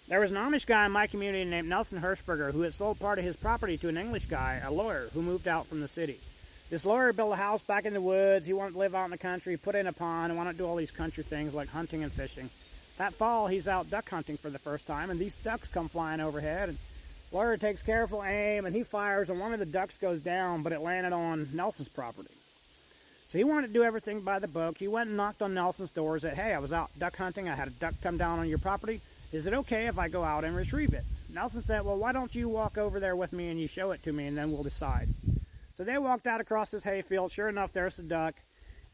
There was an Amish guy in my community named Nelson Hirschberger who had sold part of his property to an English guy, a lawyer, who moved out from the city. This lawyer built a house back in the woods. He wanted to live out in the country, put in a pond, and wanted to do all these country things like hunting and fishing. That fall, he's out duck hunting for the first time, and these ducks come flying overhead. And the lawyer takes careful aim, and he fires, and one of the ducks goes down, but it landed on Nelson's property. So he wanted to do everything by the book. He went and knocked on Nelson's door, said, "Hey, I was out duck hunting. I had a duck come down on your property. Is it okay if I go out and retrieve it?" Nelson said, "Well, why don't you walk over there with me and you show it to me, and then we'll decide." So they walked out across this hayfield. Sure enough, there's the duck.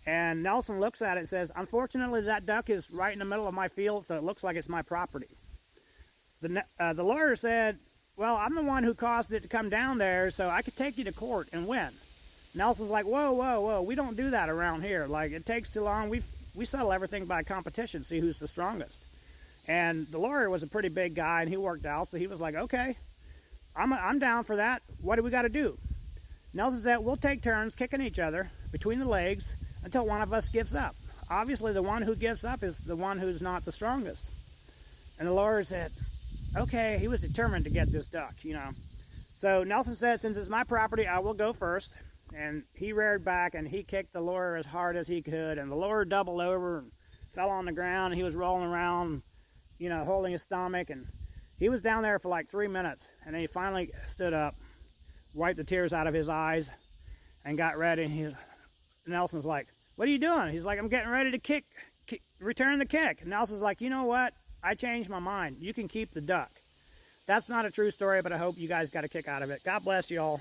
And Nelson looks at it and says, "Unfortunately, that duck is right in the middle of my field, so it looks like it's my property." The lawyer said, "Well, I'm the one who caused it to come down there, so I could take you to court and win." Nelson's like, "Whoa, whoa, whoa, we don't do that around here. Like, it takes too long. We settle everything by competition, see who's the strongest." And the lawyer was a pretty big guy, and he worked out, so he was like, "Okay, I'm down for that. What do we got to do?" Nelson said, "We'll take turns kicking each other between the legs until one of us gives up. Obviously, the one who gives up is the one who's not the strongest." And the lawyer said, okay, he was determined to get this duck, So Nelson said, "Since it's my property, I will go first." And he reared back and he kicked the lawyer as hard as he could. And the lawyer doubled over and fell on the ground. And he was rolling around, holding his stomach. And he was down there for like 3 minutes. And then he finally stood up, wiped the tears out of his eyes, and got ready. And Nelson's like, "What are you doing?" He's like, "I'm getting ready to return the kick." And Nelson's like, "You know what? I changed my mind. You can keep the duck." That's not a true story, but I hope you guys got a kick out of it. God bless you all.